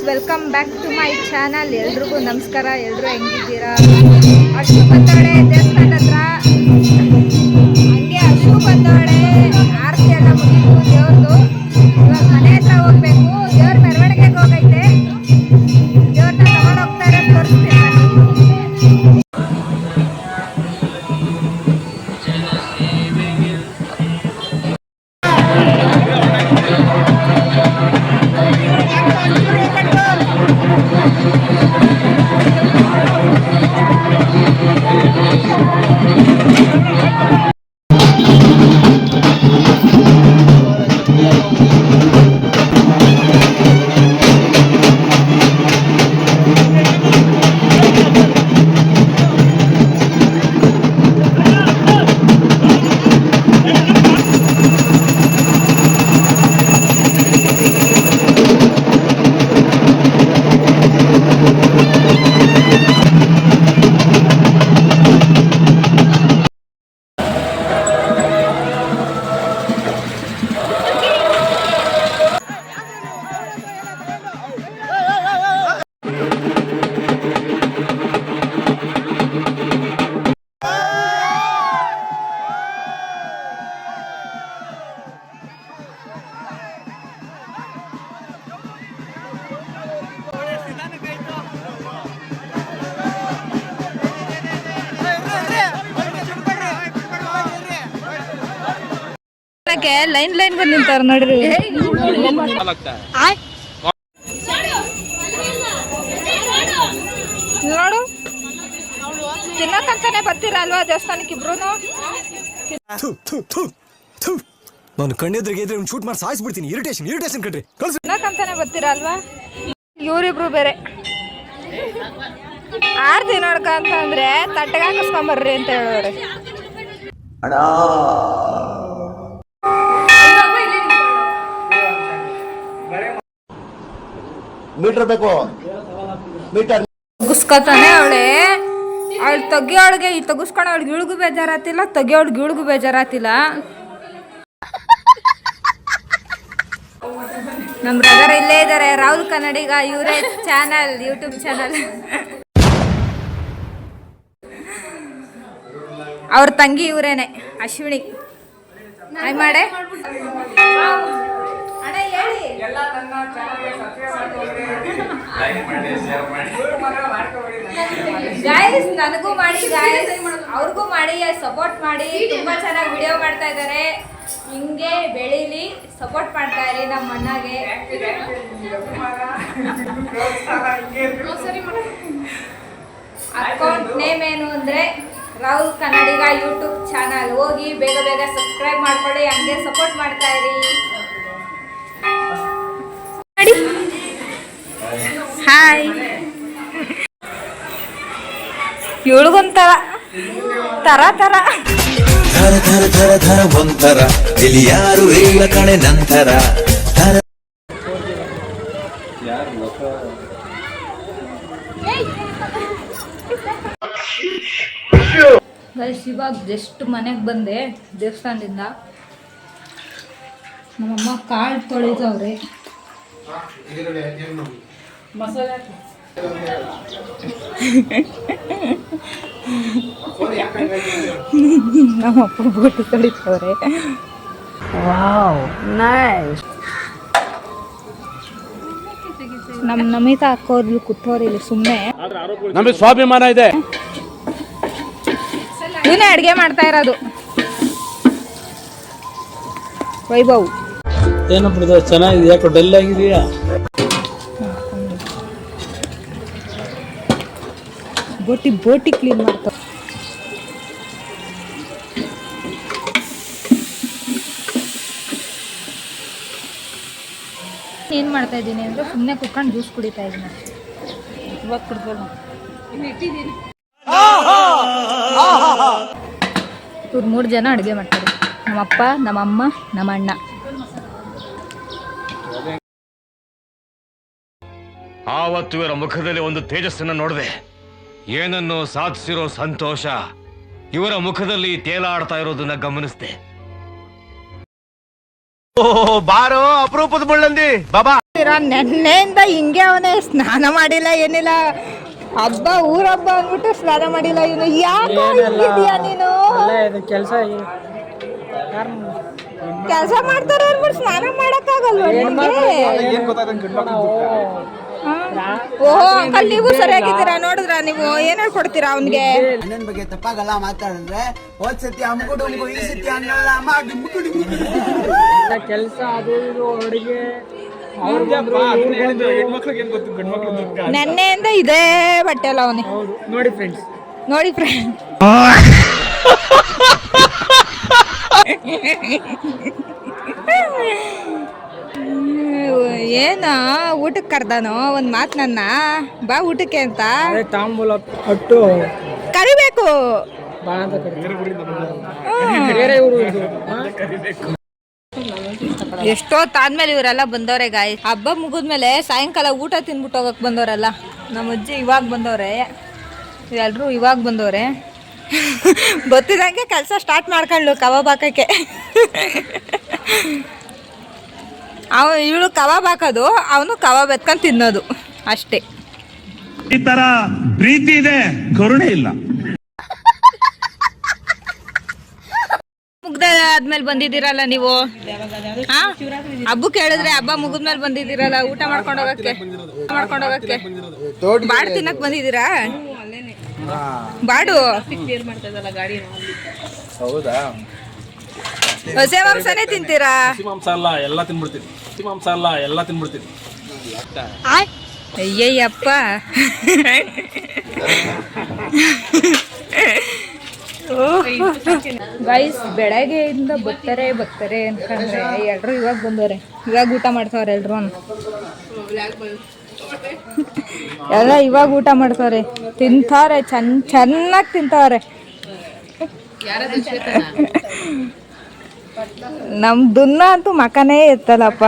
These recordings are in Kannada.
Welcome back to my channel. ಎಲ್ರಿಗೂ ನಮಸ್ಕಾರ. ಎಲ್ಲರೂ ಹೆಂಗಿದ್ದೀರಾ? ಅಷ್ಟು ಬಂದವಳೆ ದೇವಸ್ಥಾನದ ಹತ್ರ, ಹಂಗೆ ಅಷ್ಟು ಬಂದವಳೆ ಆರತಿ ಎಲ್ಲ ಮುಗಿತು ದೇವ್ರದ್ದು. ಇವಾಗ ಮನೆ ಹತ್ರ ಹೋಗ್ಬೇಕು. ದೇವ್ರ ಮೆರವಣಿಗೆಗೆ ಹೋಗೈತೆ. ದೇವ್ರನ್ನ ತಗೊಂಡು ಹೋಗ್ತಾರೆ, ತೋರಿಸ್ತೀನಿ. ಲೈನ್ ಲೈನ್ ಬಂದು ನಿಂತಾರ ನೋಡ್ರಿ. ನೋಡು, ತಿನ್ನಕಂತಾನೆ ಬರ್ತೀರಲ್ವಾ ದೇವಸ್ಥಾನಕ್ಕೆ ಇಬ್ರು? ನಾನು ಕಣ್ಣೆದ್ರಿಗೆ ಇದ್ರೆ ಶೂಟ್ ಮಾಡಿ ಸಾಯಿಸ್ಬಿಡ್ತೀನಿ. ಇರಿಟೇಷನ್ ಕಣ್ರಿ. ತಿನ್ನಕಂತಾನೆ ಬರ್ತೀರಲ್ವಾ? ಇವರಿಬ್ರು ಬೇರೆ ಆರ್ತಿ ನೋಡ್ಕ ಅಂತಂದ್ರೆ ತಟ್ಟೆಗೆ ಹಾಕಿಸ್ಕೊಂಬರ್ರಿ ಅಂತ ಹೇಳೋರೆ. ಮೀಟರ್ ಬೇಕು. ಮೀಟರ್ ಗುಸ್ಕೊತಾನೆ ಅವಳೆ. ಅವಳು ತೆಗಿಯೋಳಿಗೆ ಈ ತೆಗಿಸ್ಕೊಂಡು ಅವಳಿಗೆ ಇಳಿಗೂ ಬೇಜಾರಾತಿಲ್ಲ, ತೆಗಿಯೋಳಿಗೆ ಇಳಿಗೂ ಬೇಜಾರಾತಿಲ್ಲ. ನಮ್ಮ ಬ್ರದರ್ ಇಲ್ಲೇ ಇದ್ದಾರೆ, ರಾಹುಲ್ ಕನ್ನಡಿಗ. ಇವರೇ ಚಾನಲ್, ಯೂಟ್ಯೂಬ್ ಚಾನಲ್. ಅವ್ರ ತಂಗಿ ಇವರೇನೆ, ಅಶ್ವಿನಿ. ಹಾಯ್ ಮಾಡೆ. ಗಾಯ್ಸ್, ನನಗೂ ಮಾಡಿ, ಗಾಯ್ಸ್ ಅವ್ರಿಗೂ ಮಾಡಿ, ಸಪೋರ್ಟ್ ಮಾಡಿ. ತುಂಬಾ ಚೆನ್ನಾಗಿ ವಿಡಿಯೋ ಮಾಡ್ತಾ ಇದ್ದಾರೆ. ಹಿಂಗೆ ಬೆಳೀಲಿ, ಸಪೋರ್ಟ್ ಮಾಡ್ತಾ ಇರಿ ನಮ್ಮ ಅಣ್ಣಗೆ. ಅಕೌಂಟ್ ನೇಮ್ ಏನು ಅಂದ್ರೆ ರಾಹುಲ್ ಕನ್ನಡಿಗ ಯೂಟ್ಯೂಬ್ ಚಾನಲ್. ಹೋಗಿ ಬೇಗ ಬೇಗ ಸಬ್ಸ್ಕ್ರೈಬ್ ಮಾಡ್ಕೊಳ್ಳಿ, ಹಂಗೆ ಸಪೋರ್ಟ್ ಮಾಡ್ತಾ ಇರಿ. ಹಾಯ್. ಇವಳಿಗೊಂಥರ ತರ ತರ ಧರ ಧರ ಧರ ಧರ ಒಂಥರ, ಇಲ್ಲಿ ಯಾರು ಹೇಳ ಕಣೆ ನಂತರ. ಇವಾಗ ಜಸ್ಟ್ ಮನೆಗೆ ಬಂದೆ ದೇವಸ್ಥಾನದಿಂದ. ನಮ್ಮಮ್ಮ ಕಾಳು ತೊಳಿತವ್ರೆ. ನಮ್ಮಪ್ಪ ಬೋಟಿ ತೊಳಿತವ್ರೆ. ನಮ್ಮ ನಮಿತಾ ಹಾಕೋರ್ಲು ಕೂತವ್ರಿ ಇಲ್ಲಿ ಸುಮ್ಮನೆ. ನಮಗೆ ಸ್ವಾಭಿಮಾನ ಇದೆ. ಇವನೇ ಅಡುಗೆ ಮಾಡ್ತಾ ಇರೋದು. ವೈಭವ್ ಏನಪ್ಪ ಚೆನ್ನಾಗಿದೆ, ಯಾಕೋ ಡಲ್ ಆಗಿದೆಯಾ? ಬೋಟಿ ಕ್ಲೀನ್ ಮಾಡ್ತಾವ. ಏನು ಮಾಡ್ತಾ ಇದ್ದೀನಿ ಅಂದರೆ ಸುಮ್ಮನೆ ಕುತ್ಕೊಂಡು ಜ್ಯೂಸ್ ಕುಡಿತಾ ಇದ್ದೀನಿ. ಇವಾಗ ಕುಡ್ಬೋದು. ಇವ್ರು 3 ಜನ ಅಡುಗೆ ಮಾಡ್ತಾರೆ. ನಮ್ಮಪ್ಪ, ನಮ್ಮಮ್ಮ, ನಮ್ಮ ಅಣ್ಣ. ಆವತ್ತು ಇವರ ಮುಖದಲ್ಲಿ ಒಂದು ತೇಜಸ್ಸನ್ನು ನೋಡಿದೆ. ಏನನ್ನು ಸಾಧಿಸಿರೋ ಸಂತೋಷ ಇವರ ಮುಖದಲ್ಲಿ ತೇಲಾಡ್ತಾ ಇರೋದನ್ನ ಗಮನಿಸಿದೆ. ಬಾರೋ ಅಪರೂಪದ ಮುಳ್ಳಂದಿ ಬಾಬಾ. ನೆನ್ನೆಯಿಂದ ಹಿಂಗೆ ಅವನೇ ಸ್ನಾನ ಮಾಡಿಲ್ಲ ಏನಿಲ್ಲ. ಹಬ್ಬ ಊರಬ್ಬ ಅಂದ್ಬಿಟ್ಟು ಸ್ನಾನ ಮಾಡಿಲ್ಲ ಇವನು. ಯಾಕೋ ಹಿಂಗಿದ್ಯಾ ನೀನು? ಕೆಲಸ ಮಾಡ್ತಾರೆ ಅಂದ್ಬಿಟ್ಟು ಸ್ನಾನ ಮಾಡಕ್ಕಾಗಲ್ವಾ ನಿನ್ಗೆ? ಓಹೋ ಅಂಕಲ್, ನೀವು ಸರಿಯಾಗಿದ್ದೀರಾ? ನೋಡಿದ್ರ ನೀವು ಏನ್ ಹೇಳ್ಕೊಡ್ತೀರಾ ಅವನ್ಗೆ? ಅಣ್ಣನ ಬಗ್ಗೆ ತಪ್ಪಾಗಲ್ಲ ಮಾತಾಡಿದ್ರೆ ಹೋದ್ ಸತಿ ಅಮ್ಗುಡು ಈ ಸತಿ ಅನ್ನಲ್ಲ ಕೆಲಸ ಅದು ಇದು ಅಡುಗೆ ನೆನ್ನೆಯಿಂದ ಇದೇ ಬಟ್ಟೆ ಅಲ್ಲ ಅವನಿಗೆ. ನೋಡಿ ಫ್ರೆಂಡ್ಸ್, ನೋಡಿ ಫ್ರೆಂಡ್, ಏನ ಊಟಕ್ಕೆ ಕರ್ದಾನೋ ಒಂದ್ ಮಾತ್ ನನ್ನ ಬಾ ಊಟಕ್ಕೆ ಅಂತ ತಾಂಬೂಲ ಕೊಟ್ಟು ಕರಿಬೇಕು. ಬಾಣ ಅಂತ ಬೇರೆ ಊರು ಇದು. ಎಷ್ಟೊತ್ತಾದ್ಮೇಲೆ ಇವರೆಲ್ಲ ಬಂದವ್ರೆ ಗಾಯ. ಹಬ್ಬ ಮುಗಿದ್ಮೇಲೆ ಸಾಯಂಕಾಲ ಊಟ ತಿನ್ಬಿಟ್ಟು ಹೋಗಕ್ ಬಂದವ್ರಲ್ಲ. ನಮ್ಮ ಅಜ್ಜಿ ಇವಾಗ ಬಂದವ್ರೆ, ಎಲ್ರು ಇವಾಗ ಬಂದವ್ರೆ. ಗೊತ್ತಿದಂಗೆ ಕೆಲಸ ಸ್ಟಾರ್ಟ್ ಮಾಡ್ಕೊಂಡ್ಲು ಕಬಾಬ್ ಹಾಕಕ್ಕೆ. ಇವಳು ಕಬಾಬ್ ಹಾಕೋದು, ಅವನು ಕಬಾಬ್ ಎತ್ಕೊಂಡು ತಿನ್ನೋದು ಅಷ್ಟೇ. ಈ ತರ ಪ್ರೀತಿ ಇದೆ, ಕರುಣೆ ಇಲ್ಲ. ಮುಗ್ದ ಆದ್ಮೇಲೆ ಬಂದಿದ್ದೀರಲ್ಲ ನೀವು. ಹಬ್ಬಕ್ಕೆ ಹೇಳಿದ್ರೆ ಹಬ್ಬ ಮುಗಿದ್ಮೇಲೆ ಬಂದಿದ್ದೀರಲ್ಲ ಊಟ ಮಾಡ್ಕೊಂಡು ಹೋಗಕ್ಕೆ. ಬಾಡ್ ತಿನ್ನಕ್ ಬಂದಿದ್ದೀರಾ? ಬಾಡು ಹೌದಾ? ಹಸೆ ಮಾಂಸನೇ ತಿಂತೀರಾ? ಮಾಂಸ ಅಲ್ಲ ಎಲ್ಲ ತಿನ್ಬಿಡ್ತೀನಿ. ಅಯ್ಯಯ್ಯಪ್ಪ, ಗೈಸ್ ಬೆಳಗ್ಗೆಯಿಂದ ಬರ್ತಾರೆ ಅನ್ಕೊಂಡ್ರೆ ಎಲ್ರು ಇವಾಗ ಬಂದವ್ರೆ. ಇವಾಗ ಊಟ ಮಾಡ್ತಾವ್ರೆ ಎಲ್ರು. ಎಲ್ಲ ಇವಾಗ ಊಟ ಮಾಡ್ತಾವ್ರೆ, ತಿಂತಾರೆ, ಚೆನ್ನಾಗಿ ತಿಂತಾವ್ರೆ. ನಮ್ ದುನ್ನ ಅಂತೂ ಮಕನೇ ಎತ್ತಲ್ಲಪ್ಪ.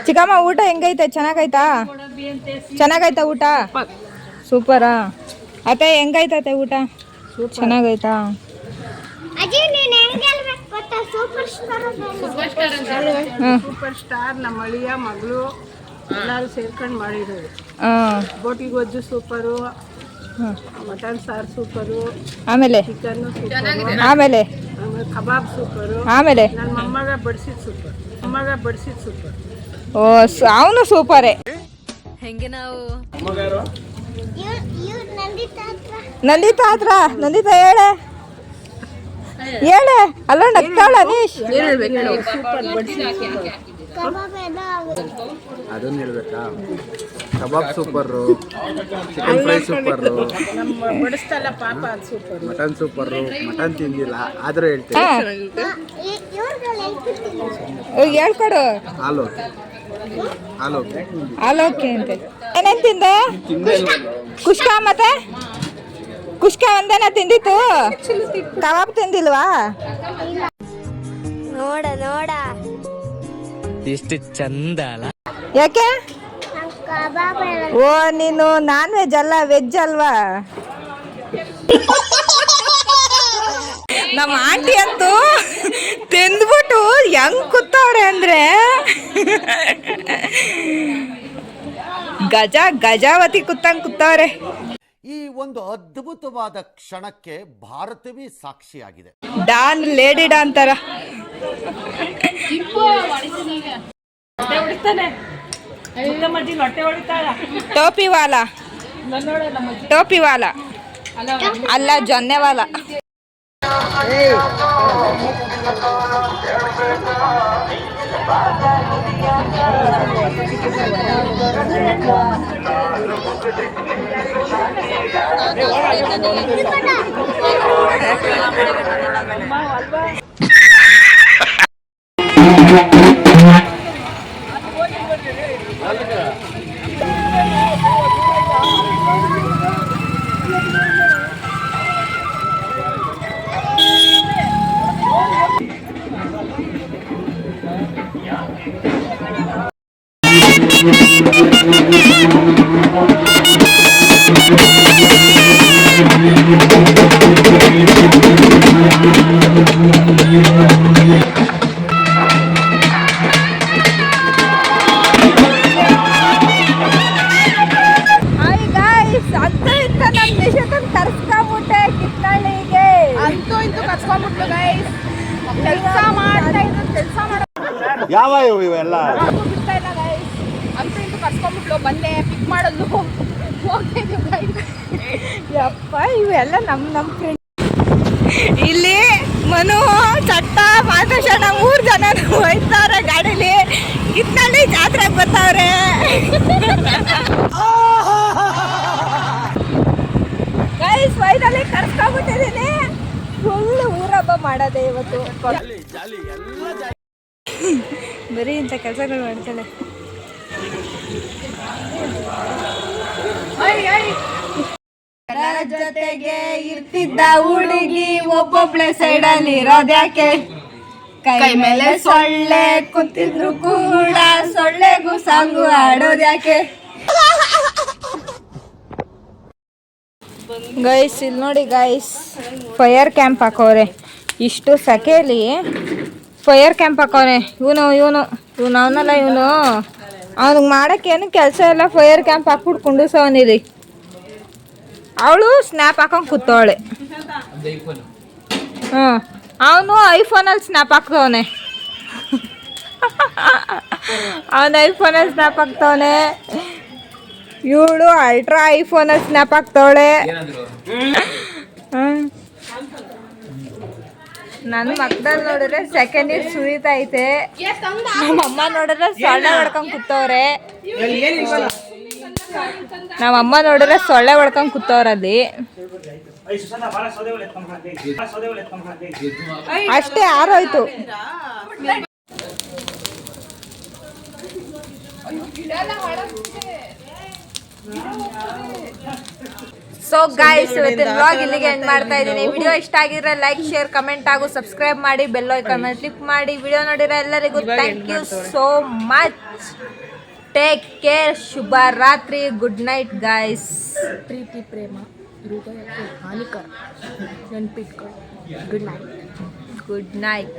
ಚಿಕ್ಕಮ್ಮ ಊಟ ಹೆಂಗೈತೆ? ಚೆನ್ನಾಗೈತಾ ಊಟ? ಸೂಪರಾ? ಅತ್ತೆ ಹೆಂಗೈತೆ ಊಟ? ಚೆನ್ನಾಗೈತಾ? ಸೂಪರ್ ಸ್ಟಾರ್ ನಮ್ಮ ಅಳಿಯ ಮಗಳು ಎಲ್ಲರೂ ಸೇರ್ಕೊಂಡು ಮಾಡಿರೋದು. ಬೋಟಿ ಗೊಜ್ಜು ಸೂಪರು, ಮಟನ್ ಸಾರು ಸೂಪರು, ಆಮೇಲೆ ಚಿಕನ್ ಸೂಪರು, ಆಮೇಲೆ ಕಬಾಬ್ ಸೂಪರು, ಆಮೇಲೆ ನನ್ನ ಮೊಮ್ಮಗ ಬಡಿಸಿದ ಸೂಪರ್. ಓ ಅವನು ಸೂಪರೇ. ಹೆಂಗೆ ನಾವು ನಂದಿತಾ ಹೇಳೆ ಅಲ್ಲ ನಗ್ತಾಳ ಅನೀಶ್. ಅದನ್ನ ಹೇಳ್ಬೇಕಾ? ಕಬಾಬ್ ಸೂಪರು, ಚಿಕನ್ ಫ್ರೈ ಸೂಪರು, ಬಡಿಸ್ತಲ್ಲ ಪಾಪ ಅದು ಸೂಪರ್, ಮಟನ್ ಸೂಪರು. ಮಟನ್ ತಿಂದಿಲ್ಲ ಆದ್ರೂ ಹೇಳ್ತೀನಿ. ಹೇಳ್ಕೊಡು. ಆಲೋಕೆ ಅಂತೆ. ಏನೇನ್ ತಿಂದೆ? ಕುಷ್ಕ ಮತ್ತೆ ಕುಷ್ಕ ಒಂದೇನ ತಿಂದಿತ್ತು? ಕಬಾಬ್ ತಿಂದಿಲ್ವಾ? ನೋಡ ಎಷ್ಟು ಚಂದ ಅಲ್ಲ. ಯಾಕೆ? ಓ ನೀನು ನಾನ್ ವೆಜ್ ಅಲ್ಲ, ವೆಜ್ ಅಲ್ವಾ? ನಮ್ಮ ಆಂಟಿ ಅಂತೂ ತಿಂದ್ಬಿಟ್ಟು ಹೆಂಗ್ ಕೂತವ್ರೆ ಅಂದ್ರೆ ಗಜಾವತಿ ಕೂತವ್ರೆ. ಈ ಒಂದು ಅದ್ಭುತವಾದ ಕ್ಷಣಕ್ಕೆ ಭಾರತವೇ ಸಾಕ್ಷಿಯಾಗಿದೆ. ಡಾನ್ ಲೇಡಿ ಡಾನ್ ತರ. ಟೋಪಿ ವಾಲ ಅಲ್ಲ, ಜೊನ್ನೆ ವಾಲ. ಯಾವ ಇವೆಲ್ಲ ಬಿಡ್ತಾ ಇಲ್ಲ ಗೈಸ್. ಅಂತೂ ಇಂತೂ ಕರ್ಸ್ಕೊಂಡ್ಬಿಟ್ಲು, ಬಂದೆ ಪಿಕ್ ಮಾಡೋದು ಹೋಗ್ತಿದ್ದೀವಿ ಗೈಸ್. ಯಪ್ಪ ಇವೆಲ್ಲ ನಮ್ಮ ಫ್ರೆಂಡ್. ಇಲ್ಲಿ ಮನು, ಚಟ್ಟ, ಮಾತೋಷಣ 3 ಜನ ಹೋಯ್ತಾರೆ ಗಾಡೀಲಿ. ಇದ್ನಲ್ಲಿ ಜಾತ್ರೆಗೆ ಬರ್ತಾವ್ರೆ. ಗೈಸ್ ಫೈನಲಿ ಕರ್ಸ್ಕೊಂಡ್ಬಿಟ್ಟಿದ್ದೀನಿ. ಫುಲ್ ಊರಬ್ಬ ಮಾಡೋದೆ ಇವತ್ತು. ಬರೀ ಇಂಥ ಕೆಲಸಗಳು ಮಾಡ್ತಾಳೆ. ಜೊತೆಗೆ ಇರ್ತಿದ್ದ ಹುಡುಗಿ ಒಬ್ಬೊಬ್ಳೆ ಸೈಡಲ್ಲಿ ಇರೋದ್ಯಾಕೆ? ಕೈ ಮೇಲೆ ಸೊಳ್ಳೆ ಕೂತಿದ್ರು ಕೂಡ ಸೊಳ್ಳೆಗೂ ಸಾಂಗು ಆಡೋದ್ಯಾಕೆ? ಗೈಸ್ ಇಲ್ಲಿ ನೋಡಿ ಗೈಸ್, ಫೈರ್ ಕ್ಯಾಂಪ್ ಹಾಕೋರೆ. ಇಷ್ಟು ಸೆಕೆಲಿ ಫೈರ್ ಕ್ಯಾಂಪ್ ಹಾಕೋರೆ. ಇವನು ಅವನಲ್ಲ, ಅವನಿಗೆ ಮಾಡೋಕ್ಕೇನು ಕೆಲಸ ಇಲ್ಲ. ಫೈರ್ ಕ್ಯಾಂಪ್ ಹಾಕ್ಬಿಟ್ಟು ಕುಂಡಿಸವನಿರಿ. ಅವಳು ಸ್ನ್ಯಾಪ್ ಹಾಕೊಂಡು ಕೂತವಳೆ. ಅವನು ಐಫೋನಲ್ಲಿ ಸ್ನ್ಯಾಪ್ ಹಾಕ್ತವನೆ. ಅವನು ಐಫೋನಲ್ಲಿ ಸ್ನ್ಯಾಪ್ ಹಾಕ್ತವನೆ. ಇವಳು ಅಲ್ಟ್ರಾ ಐಫೋನಲ್ಲಿ ಸ್ನ್ಯಾಪ್ ಹಾಕ್ತವಳೆ. ನನ್ನ ಮಕ್ಕಳಲ್ಲಿ ನೋಡಿದ್ರೆ ಸೆಕೆಂಡ್ ಇಯರ್ ಸುರಿತೈತೆ. ನಮ್ಮಮ್ಮ ನೋಡಿದ್ರೆ ಸೊಳ್ಳೆ ಹೊಡ್ಕೊಂಡು ಕೂತವ್ರೆ. ನಮ್ಮಮ್ಮ ನೋಡಿದ್ರೆ ಸೊಳ್ಳೆ ಹೊಡ್ಕೊಂಡು ಕೂತವ್ರಲ್ಲಿ. ಅಷ್ಟೇ ಆರೋಯ್ತು. ಸೊ ಗೈಸ್, ಇವತ್ತಿನ ವ್ಲಾಗ್ ಇಲ್ಲಿಗೆ ಎಂಡ್ ಮಾಡ್ತಾ ಇದ್ದೀನಿ. ವಿಡಿಯೋ ಇಷ್ಟ ಆಗಿದ್ರೆ ಲೈಕ್, ಶೇರ್, ಕಮೆಂಟ್ ಹಾಗೂ ಸಬ್ಸ್ಕ್ರೈಬ್ ಮಾಡಿ. ಬೆಲ್ ಐಕಾನ್ ಮೇಲೆ ಕ್ಲಿಕ್ ಮಾಡಿ. ವಿಡಿಯೋ ನೋಡಿರೋ ಎಲ್ಲರಿಗೂ thank you so much. Take care. ಶುಭ ರಾತ್ರಿ. Good night guys. ಪ್ರೀತಿ ಪ್ರೇಮ ಹೃದಯಕ್ಕೆ ಹಾನಿಕರ ನೆನ್ಪಿಟ್ಕೊಳ್ಳಿ. Good night. Good night.